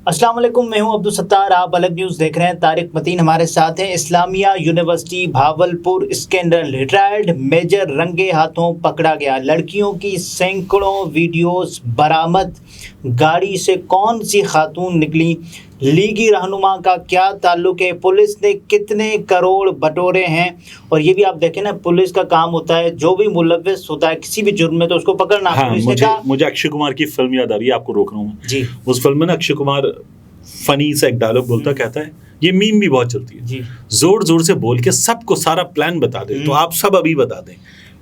السلام علیکم، میں ہوں عبدالستار، آپ الگ نیوز دیکھ رہے ہیں۔ طارق متین ہمارے ساتھ ہیں۔ Islamia university Bahawalpur scandal, retired major رنگے ہاتھوں پکڑا گیا، لڑکیوں کی سینکڑوں ویڈیوز برآمد، گاڑی سے کون سی خاتون نکلی، لیگی رہنما کا کیا تعلق ہے، پولیس نے کتنے کروڑ بٹورے ہیں۔ اور یہ بھی آپ دیکھیں نا، پولیس کا کام ہوتا ہے جو بھی ملوث ہوتا ہے کسی بھی جرم میں تو اس کو پکڑنا۔ مجھے اکشے کمار کی فلم یاد آ رہی ہے، آپ کو روک رہا ہوں جی۔ اس فلم میں نا اکشے کمار فنی سے ایک ڈائلاگ بولتا، کہتا ہے، یہ میم بھی بہت چلتی ہے جی، زور زور سے بول کے سب کو سارا پلان بتا دے تو آپ سب ابھی بتا دیں،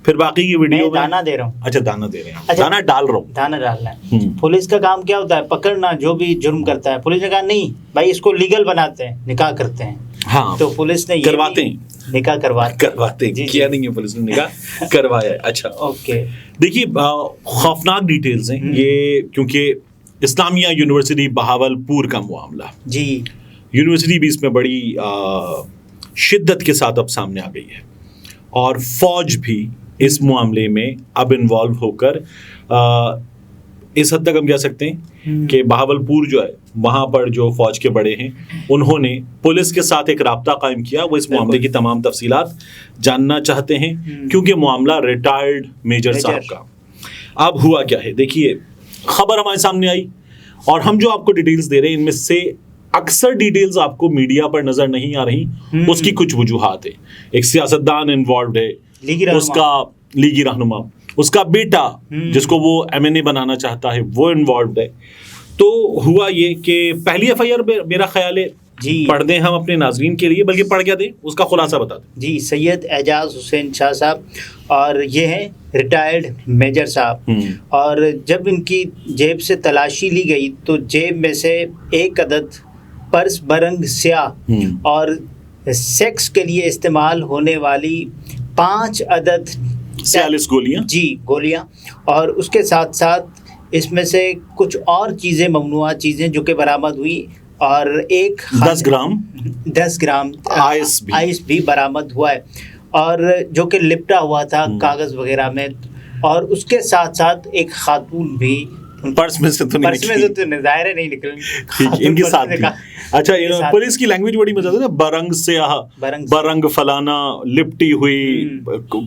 پھر باقی کی ویڈیو میں دانا دے رہا ہوں۔ اچھا دانا دے رہے ہیں، دانا ڈال رہا ہوں، دانا ڈالنا ہے۔ پولیس کا کام کیا ہوتا ہے؟ پکڑنا جو بھی جرم کرتا ہے۔ پولیس نے کہا نہیں بھائی، اس کو لیگل بناتے ہیں، نکاح کرتے ہیں۔ ہاں تو پولیس نے کرواتے ہیں، نکاح کرواتے ہیں، کیا نہیں ہے پولیس نے، نکاح کروایا ہے۔ اچھا اوکے، دیکھیے خوفناک ڈیٹیلز ہیں یہ، کیونکہ اسلامیہ یونیورسٹی بہاولپور کا معاملہ جی، یونیورسٹی بھی اس میں بڑی شدت کے ساتھ اب سامنے آ گئی ہے، اور فوج بھی اس معاملے میں اب انوالو ہو کر اس حد تک ہم کہہ سکتے ہیں کہ بہاولپور جو ہے، وہاں پر جو فوج کے بڑے ہیں انہوں نے پولیس کے ساتھ ایک رابطہ قائم کیا، وہ اس معاملے کی تمام تفصیلات جاننا چاہتے ہیں، کیونکہ معاملہ ریٹائرڈ میجر صاحب کا۔ اب ہوا کیا ہے، دیکھیے خبر ہمارے سامنے آئی اور ہم جو آپ کو ڈیٹیلز دے رہے ہیں ان میں سے اکثر ڈیٹیلز آپ کو میڈیا پر نظر نہیں آ رہی، اس کی کچھ وجوہات ہیں۔ ایک سیاستدان انوالوڈ ہے، اس کا لیگی رہنما، اس کا بیٹا جس کو وہ MNA بنانا چاہتا ہے وہ انوالوڈ ہے۔ تو ہوا یہ کہ پہلی FIR میرا خیال ہے جی پڑھ دیں ہم اپنے ناظرین کے لیے، بلکہ پڑھ کیا دیں اس کا خلاصہ بتا دیں جی۔ سید اعجاز حسین شاہ صاحب، اور یہ ہیں ریٹائرڈ میجر صاحب، اور جب ان کی جیب سے تلاشی لی گئی تو جیب میں سے ایک عدد پرس برنگ سیاہ اور سیکس کے لیے استعمال ہونے والی 5 عدد 46 گولیاں جی گولیاں، اور اس کے ساتھ ساتھ اس میں سے کچھ اور چیزیں، ممنوعہ چیزیں جو کہ برآمد ہوئی، اور ایک 10 گرام آئس بھی برآمد ہوا ہے، اور جو کہ لپٹا ہوا تھا کاغذ وغیرہ میں، اور اس کے ساتھ ساتھ ایک خاتون بھی پرس میں سے تو ظاہر نہیں نکل ان کے ساتھ بھی۔ اچھا پولیس کی لینگویج بڑی مزہ ہے نا، برنگ سیاہ، برنگ فلانا، لپٹی ہوئی،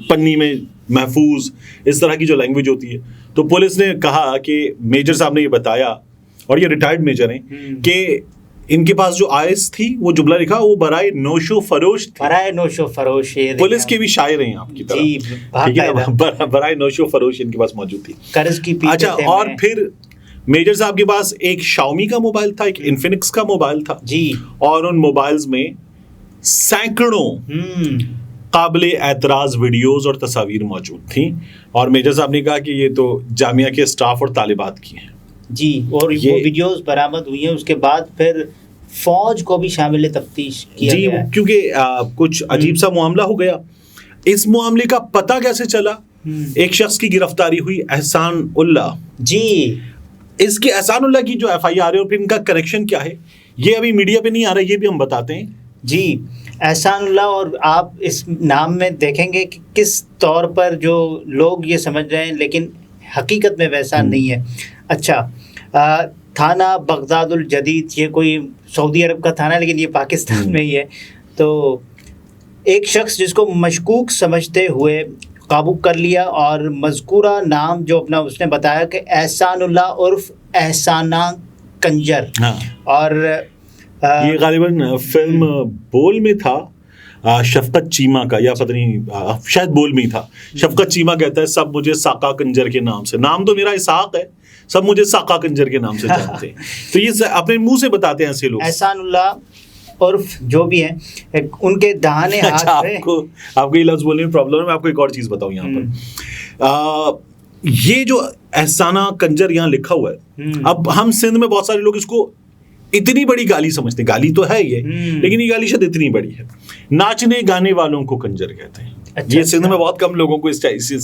پنی میں محفوظ، اس طرح کی جو لینگویج ہوتی ہے۔ تو پولیس نے کہا کہ میجر صاحب نے یہ بتایا، اور یہ ریٹائرڈ میجر ہیں، کہ ان کے پاس جو آئس تھی، وہ جملہ لکھا، وہ برائے نوشو فروش تھی۔ برائے نوشو فروش، پولیس کے بھی شاعر ہیں آپ کی طرح، برائے نوشو فروش ان کے پاس موجود تھی، قرض کی۔ اچھا، اور پھر میجر صاحب کے پاس ایک شاؤمی کا موبائل تھا، ایک انفینکس کا موبائل تھا جی، اور ان موبائلز میں سینکڑوں قابل اعتراض ویڈیوز اور تصاویر موجود تھیں، اور میجر صاحب نے کہا کہ یہ تو جامعہ کے اسٹاف اور طالبات کی ہیں جی، اور وہ ویڈیوز برآمد ہوئی ہیں۔ اس کے بعد پھر فوج کو بھی شامل تفتیش کیا گیا ہے، کیونکہ کچھ عجیب سا معاملہ ہو گیا۔ اس معاملے کا پتہ کیسے چلا؟ ایک شخص کی گرفتاری ہوئی، احسان اللہ جی۔ اس کے احسان اللہ کی جو FIR ہے اور پھر ان کا کریکشن کیا ہے، یہ ابھی میڈیا پہ نہیں آ رہا، یہ بھی ہم بتاتے ہیں جی۔ احسان اللہ، اور آپ اس نام میں دیکھیں گے کہ کس طور پر جو لوگ یہ سمجھ رہے ہیں، لیکن حقیقت میں ویسا نہیں ہے۔ اچھا، تھانہ بغداد الجدید، یہ کوئی سعودی عرب کا تھانہ، لیکن یہ پاکستان میں ہی ہے۔ تو ایک شخص جس کو مشکوک سمجھتے ہوئے قابو کر لیا، اور مذکورہ نام جو اپنا اس نے بتایا کہ احسان اللہ عرف احسانہ کنجر، اور یہ غالباً فلم بول میں تھا، شفقت چیمہ کا، یا پتہ نہیں شاید بول میں ہی تھا۔ شفقت چیمہ کہتا ہے سب مجھے ساقہ کنجر کے نام سے، نام تو میرا اسحاق ہے، سب مجھے ساقہ کنجر کے نام سے جانتے ہیں۔ تو یہ اپنے منہ سے بتاتے ہیں ایسے لوگ۔ احسان اللہ عرف جو بھی ہیں، ان کے دہانے ہاتھ میں آپ کو یہ لفظ بولنے میں پرابلم ہے، میں آپ کو ایک اور چیز بتاؤں یہاں پر۔ یہ جو احسانہ کنجر یہاں لکھا ہوا ہے، اب ہم سندھ میں بہت سارے لوگ اس کو اتنی بڑی گالی سمجھتے ہیں، گالی تو ہے یہ، لیکن یہ گالی شاید اتنی بڑی ہے۔ ناچنے گانے والوں کو کنجر کہتے ہیں، یہ سندھ میں بہت کم لوگوں کو اس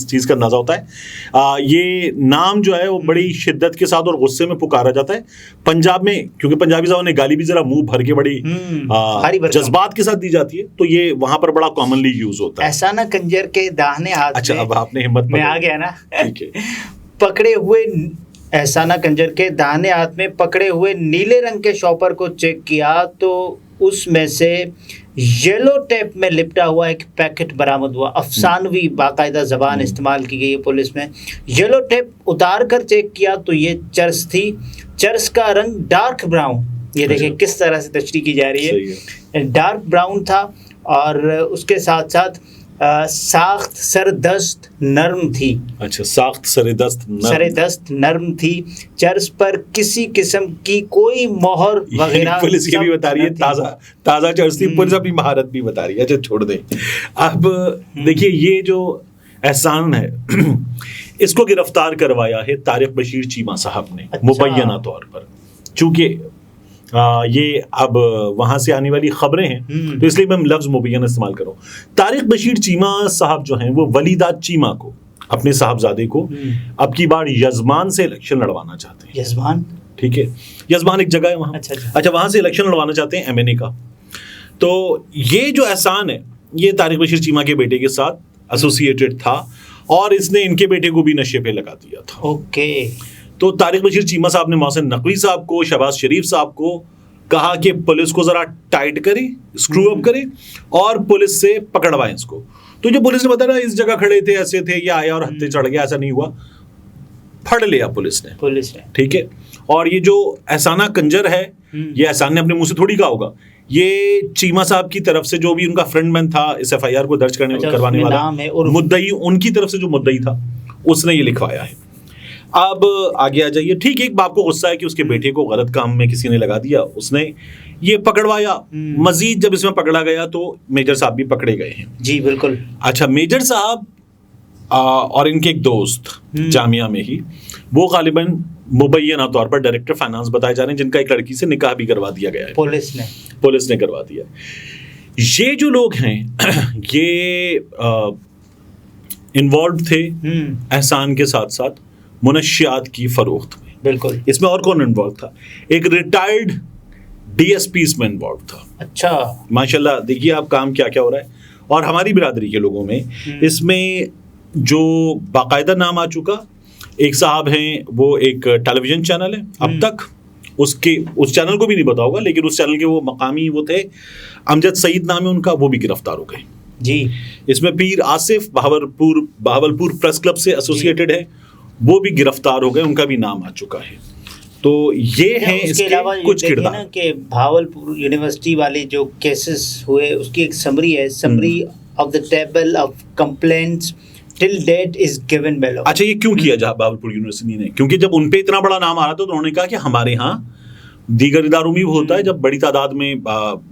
چیز کا اندازہ ہوتا ہے۔ یہ نام جو ہے وہ بڑی شدت کے ساتھ اور غصے میں پکارا جاتا ہے پنجاب میں، کیونکہ پنجابی صاحب نے گالی بھی ذرا منہ بھر کے بڑی جذبات کے ساتھ دی جاتی ہے، تو یہ وہاں پر بڑا کامنلی یوز ہوتا ہے۔ احسانہ کنجر کے داہنے ہاتھ، اچھا اب آپ نے ہمت میں آ گیا نا، پکڑے ہوئے احسانہ کنجر کے داہنے ہاتھ میں پکڑے ہوئے نیلے رنگ کے شاپر کو چیک کیا تو اس میں سے یلو ٹیپ میں لپٹا ہوا ایک پیکٹ برآمد ہوا. افسانوی باقاعدہ زبان استعمال کی گئی ہے پولیس میں. یلو ٹیپ اتار کر چیک کیا تو یہ چرس تھی. چرس کا رنگ ڈارک براؤن, یہ دیکھیں کس طرح سے تشریح کی جا رہی ہے, ڈارک براؤن تھا, اور اس کے ساتھ ساتھ ساخت سردست نرم تھی. اچھا, ساخت سردست نرم تھی. چرس پر کسی قسم کی کوئی مہر وغیرہ. پولیس یہ بھی بتا رہی ہے تازہ چرس تھی. پولیس اپنی مہارت بھی بتا رہی ہے. اچھا چھوڑ دیں. اب دیکھیے یہ جو احسان ہے اس کو گرفتار کروایا ہے طارق بشیر چیمہ صاحب نے مبینہ طور پر. چونکہ یہ اب وہاں سے آنے والی خبریں ہیں تو اس لیے میں لفظ مبینہ استعمال کروں. طارق بشیر چیمہ صاحب جو ہیں وہ ولیداد چیمہ کو, اپنے صاحبزادے کو اب کی بار یزمان سے الیکشن لڑوانا چاہتے ہیں. یزمان, ٹھیک ہے, یزمان ایک جگہ ہے وہاں. اچھا, وہاں سے الیکشن لڑوانا چاہتے ہیں ایم این اے کا. تو یہ جو احسان ہے یہ طارق بشیر چیمہ کے بیٹے کے ساتھ ایسوسیٹڈ تھا, اور اس نے ان کے بیٹے کو بھی نشے پہ لگا دیا تھا. اوکے. تو طارق بشیر چیمہ صاحب نے محسن نقوی صاحب کو, شہباز شریف صاحب کو کہا کہ پولیس کو ذرا ٹائٹ کرے, اسکرو اپ کرے, اور پولیس سے پکڑوائیں اس کو. تو جو پولیس نے بتایا اس جگہ کھڑے تھے, ایسے تھے, یہ آیا اور ہتھے چڑھ گیا, ایسا نہیں ہوا, پھڑ لیا پولیس نے. ٹھیک ہے. اور یہ جو احسانہ کنجر ہے, یہ احسان نے اپنے منہ سے تھوڑی کہا ہوگا, یہ چیمہ صاحب کی طرف سے جو بھی ان کا فرینڈ مین تھا اس ایف آئی آر کو درج کروانے والا مدعی, ان کی طرف سے جو مدعی تھا اس نے یہ لکھوایا ہے. اب آگے آ جائیے. ٹھیک ہے, ایک باپ کو غصہ ہے کہ اس کے بیٹے کو غلط کام میں کسی نے لگا دیا, اس نے یہ پکڑوایا. مزید جب اس میں پکڑا گیا تو میجر صاحب بھی پکڑے گئے ہیں. جی بالکل. اچھا, میجر صاحب اور ان کے ایک دوست جامعہ میں ہی, وہ غالباً مبینہ طور پر ڈائریکٹر فائنانس بتائے جا رہے ہیں, جن کا ایک لڑکی سے نکاح بھی کروا دیا گیا ہے. پولیس نے کروا دیا. یہ جو لوگ ہیں یہ انوالوڈ تھے احسان کے ساتھ ساتھ منشیات کی فروخت میں. بالکل. اس میں اور کون انوالو تھا؟ ایک ریٹائرڈ ڈی ایس پی اس میں انوالو تھا. اچھا, ماشاءاللہ. دیکھیے آپ کام کیا کیا ہو رہا ہے. اور ہماری برادری کے لوگوں میں اس میں جو باقاعدہ نام آ چکا, ایک صاحب ہیں, وہ ایک ٹیلی ویژن چینل ہے, اب تک اس چینل کو بھی نہیں پتا ہوگا, لیکن اس چینل کے وہ مقامی وہ تھے, امجد سعید نام ہے ان کا, وہ بھی گرفتار ہو گئے. جی. اس میں پیر آصف بہاولپور پریس کلب سے ایسوسیٹڈ ہے, وہ بھی گرفتار ہو گئے, ان کا بھی نام آ چکا ہے. تو یہ ہیں اس کے کچھ کردار. کہ بہاولپور یونیورسٹی والے جو کیسز ہوئے اس کی ایک سمری ہے, summary of the table of complaints till date is given below. اچھا, یہ کیوں کیا جہاں بہاولپور یونیورسٹی نے؟ کیونکہ جب ان پہ اتنا بڑا نام آ رہا تھا تو انہوں نے کہا کہ ہمارے ہاں دیگر اداروں میں ہوتا ہے, جب بڑی تعداد میں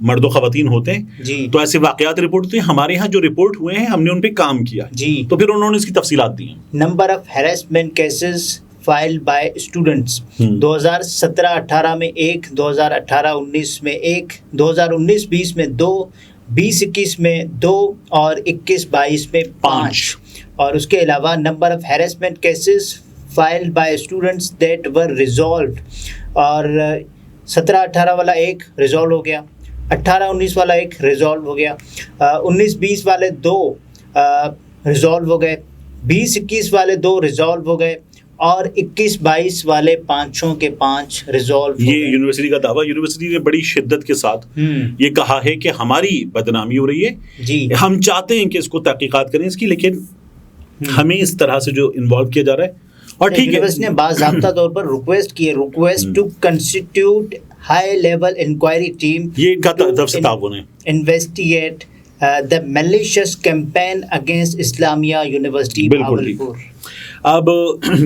مرد و خواتین ہوتے ہیں تو ایسے واقعات رپورٹ ہوتے ہیں. ہمارے ہاں جو رپورٹ ہوئے ہیں ہم نے ان پہ کام کیا. تو پھر انہوں نے اس کی تفصیلات دی ہیں. Number of harassment cases file by students 2017-18 میں 1, 2018-19 میں 1, 2019-20 میں 2, 20-21 میں 2 اور 21-22 میں 5. اور اس کے علاوہ number of harassment cases file by students that were resolved, اور 17-18 والا 1 ریزالو ہو گیا, 18-19 والا 1 ریزالو ہو گیا, 19-20 والے 2 ریزالو ہو گئے, 20-21 والے 2 ریزالو ہو گئے, اور 21-22 والے 5 کے 5 ریزالو. یہ یونیورسٹی کا دعویٰ, یونیورسٹی نے بڑی شدت کے ساتھ یہ کہا ہے کہ ہماری بدنامی ہو رہی ہے. جی, ہم چاہتے ہیں کہ اس کو تحقیقات کریں اس کی, لیکن ہمیں اس طرح سے جو انوالو کیا جا رہا ہے. اور ٹھیک ہے, یونیورسٹی نے باضابطہ طور پر request to constitute high level inquiry team, یہ ان کا طرف سے تعاون ہے, investigate the malicious campaign against Islamia university Bahawalpur. اب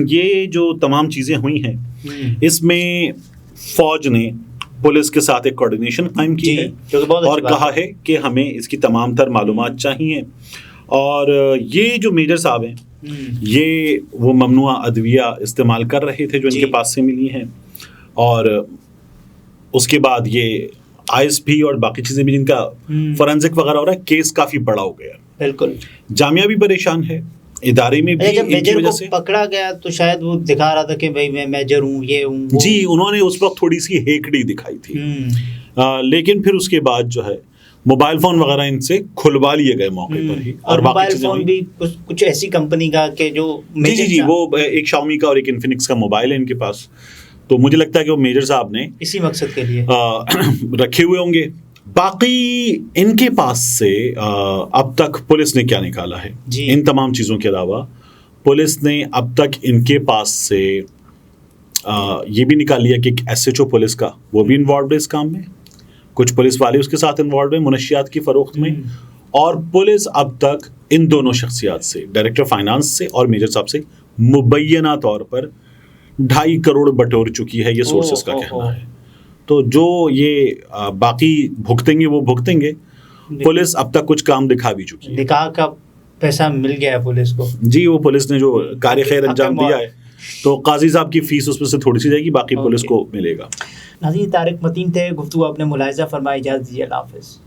یہ جو تمام چیزیں ہوئی ہیں اس میں فوج نے پولیس کے ساتھ ایک کوارڈینیشن قائم کی ہے اور کہا ہے کہ ہمیں اس کی تمام تر معلومات چاہیے. اور یہ جو میجر صاحب ہیں یہ وہ ممنوعہ ادویہ استعمال کر رہے تھے جو ان کے پاس سے ملی ہیں, اور اس کے بعد یہ آئس بھی اور باقی چیزیں بھی جن کا فورینزک وغیرہ ہو رہا ہے. کیس کافی بڑا ہو گیا. بالکل. جامعہ بھی پریشان ہے, ادارے میں بھی. جب میجر کو پکڑا گیا تو شاید وہ دکھا رہا تھا کہ بھائی میں میجر ہوں, یہ ہوں. جی, انہوں نے اس وقت تھوڑی سی ہیکڑی دکھائی تھی, لیکن پھر اس کے بعد جو ہے موبائل فون وغیرہ ان سے کھلوا لیے گئے موقع پر ہی. اور موبائل فون بھی کچھ ایسی کمپنی کا کہ جو جی وہ ایک شاؤمی کا اور ایک انفینکس کا موبائل ہے ان کے پاس. تو مجھے لگتا ہے کہ وہ میجر صاحب نے اسی مقصد کے لیے رکھے ہوئے ہوں گے. باقی ان کے پاس سے اب تک پولیس نے کیا نکالا ہے ان تمام چیزوں کے علاوہ؟ پولیس نے اب تک ان کے پاس سے یہ بھی نکال لیا کہ ایک SHO پولیس کا وہ بھی انوالوڈ ہے اس کام میں, کچھ پولیس والے اس کے ساتھ انوالوڈ ہیں منشیات کی فروخت میں. اور پولیس اب تک ان دونوں شخصیات سے, ڈائریکٹر فائنانس سے اور میجر صاحب سے, مبینہ طور پر 2.5 کروڑ بٹور چکی ہے, یہ سورسز کا کہنا ہے. تو جو یہ باقی بھگتیں گے وہ بھگتیں گے. پولیس اب تک کچھ کام دکھا بھی چکی ہے. نکاح کا پیسہ مل گیا ہے پولیس کو. جی وہ پولیس نے جو کار خیر انجام دیا ہے تو قاضی صاحب کی فیس اس میں سے تھوڑی سی جائے گی, باقی پولیس کو ملے گا. ناظرین طارق متین تھے, گفتگو اپنے ملاحظہ فرمائی, اجازت دیجیے, اللہ حافظ.